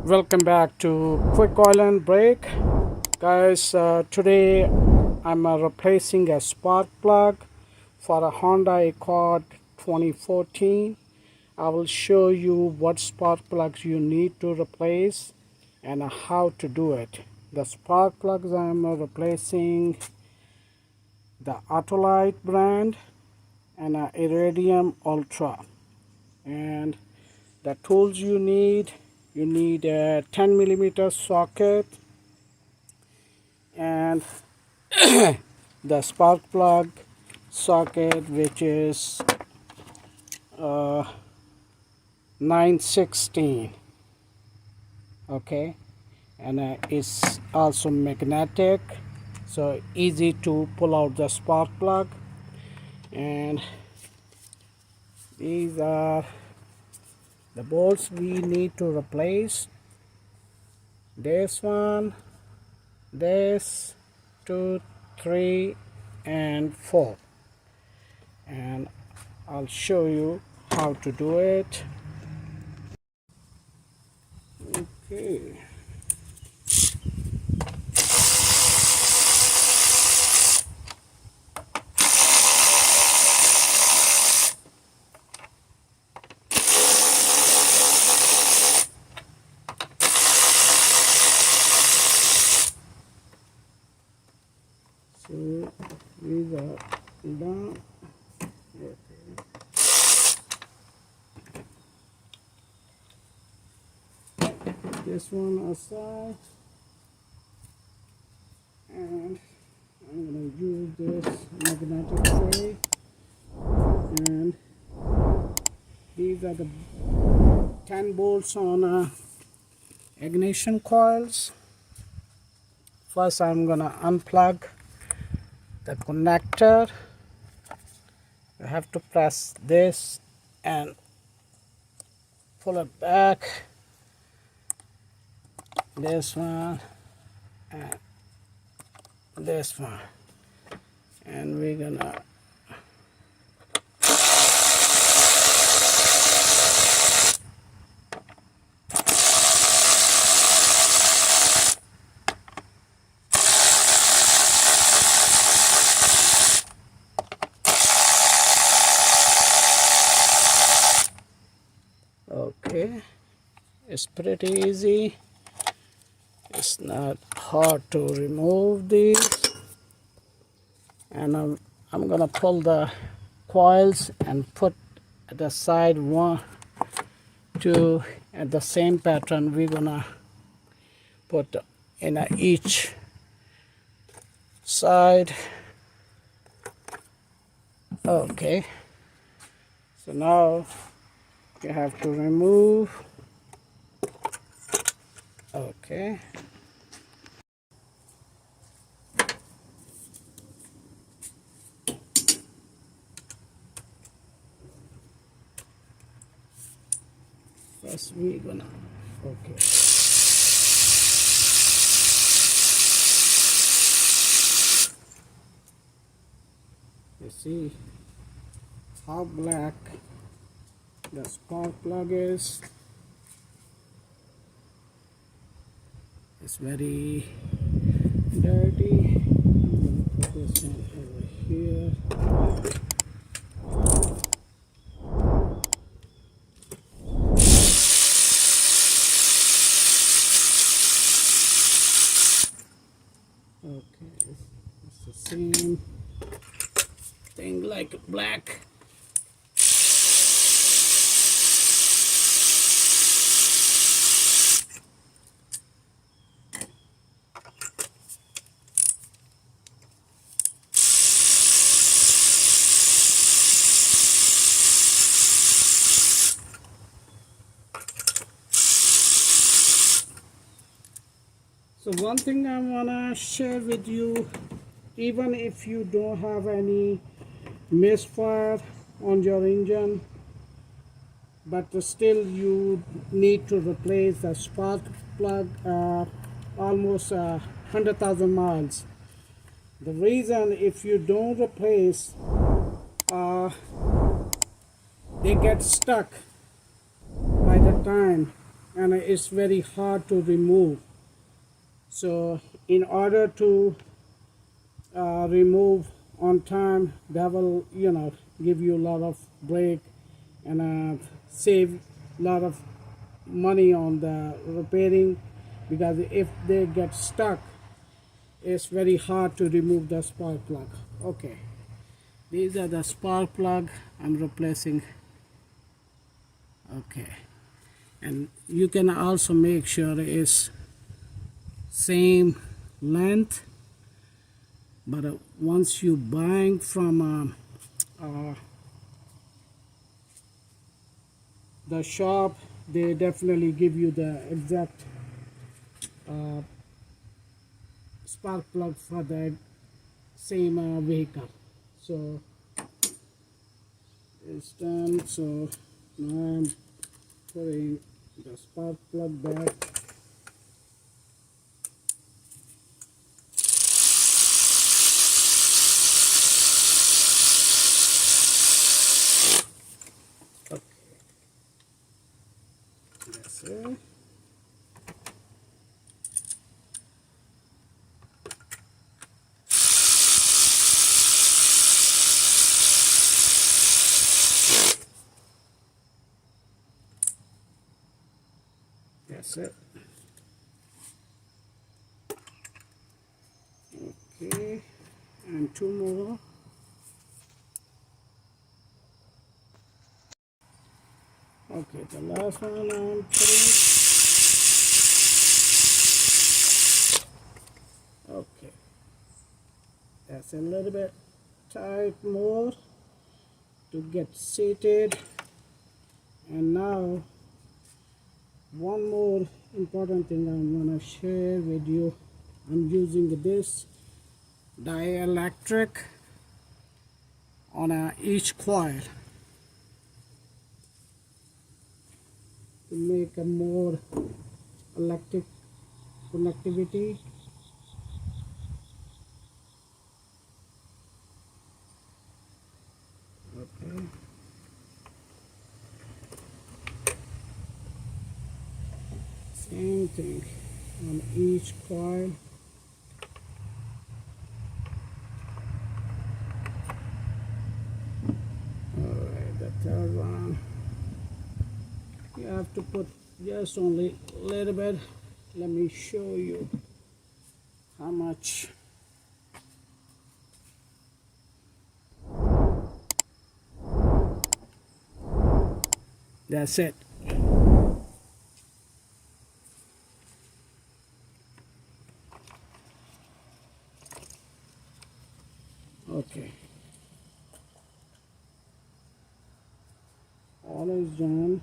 Welcome back to Quick Oil and Brake, guys. Today I'm replacing a spark plug for a Honda Accord 2014. I will show you what spark plugs you need to replace and how to do it. The spark plugs I'm replacing the Autolite brand and Iridium Ultra. And the tools you need a 10 millimeter socket and the spark plug socket, which is 916. Okay, and it's also magnetic, so easy to pull out the spark plug. And these are the bolts we need to replace. This one, this, 2, 3 and 4, and I'll show you how to do it. Okay, so these are done. Okay. This one aside, and I'm going to use this magnetic tray, and these are the 10 bolts on ignition coils. First I'm going to unplug the connector. You have to press this and pull it back. This one and this one, and we're gonna okay, it's pretty easy. It's not hard to remove these, and I'm gonna pull the coils and put at the side 1, 2 at the same pattern. We're gonna put in each side. Okay, so now you have to remove. Okay, first we're gonna, okay, you see how black the spark plug is. It's very dirty. I'm gonna put this one over here. Okay, it's the same thing like black. So one thing I wanna share with you, even if you don't have any misfire on your engine, but still you need to replace the spark plug almost 100,000 miles. The reason, if you don't replace, they get stuck by the time, and it's very hard to remove. So in order to remove on time, that will give you a lot of break and save a lot of money on the repairing, because if they get stuck, it's very hard to remove the spark plug. Okay, these are the spark plug I'm replacing. Okay, and you can also make sure it's same length, but once you buying from the shop, they definitely give you the exact spark plug for the same vehicle. So it's done. So now I'm putting the spark plug back. Okay, that's it. That's it. Okay, and two more. Okay, the last one I'm putting. Okay, that's a little bit tight more to get seated. And now one more important thing I'm gonna share with you. I'm using this dielectric on each coil to make a more electric connectivity. Okay. Same thing on each coil. Alright, the third one. You have to put just only a little bit. Let me show you how much. That's it. Okay. All is done.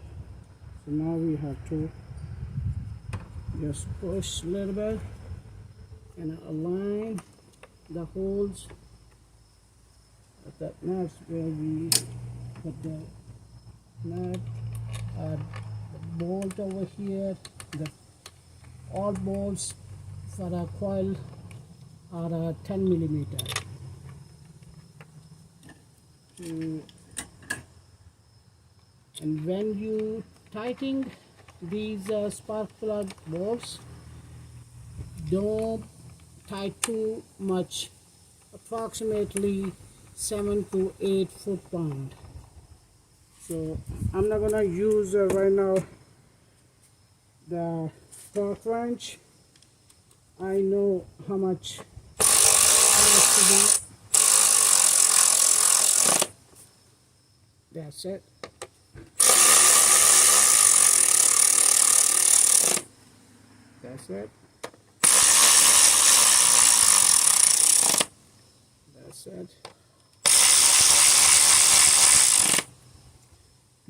So now we have to just push a little bit and align the holes at that nuts where we put the nut, the bolt over here. All bolts for a coil are 10 millimeter. And when you tighten these spark plug bolts, don't tight too much, approximately 7 to 8 foot-pound. So I'm not gonna use right now the torque wrench. I know how much it has to be. That's it. That's it. That's it.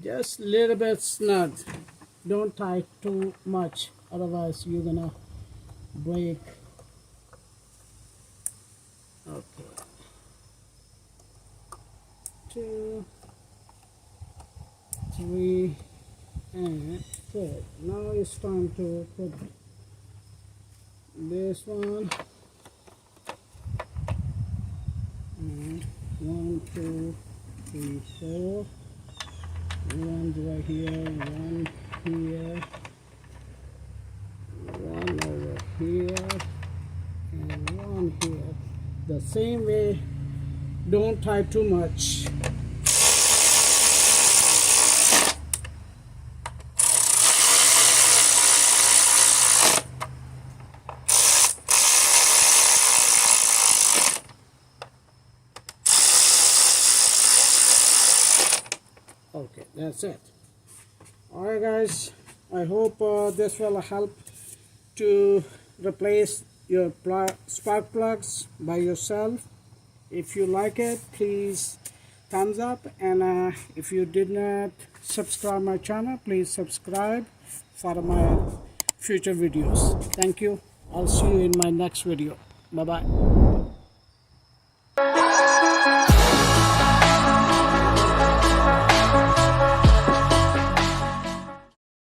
Just a little bit snug. Don't tie too much, otherwise you're gonna break. Okay. 2, 3, and 4. Now it's time to put this one. And 1, 2, 3, 4. One right here, one here, here and one here. The same way, don't tie too much. Okay, that's it. Alright guys, I hope this will help to replace your spark plugs by yourself. If you like it, please thumbs up, and if you did not subscribe my channel, please subscribe for my future videos. Thank you. I'll see you in my next video. Bye bye.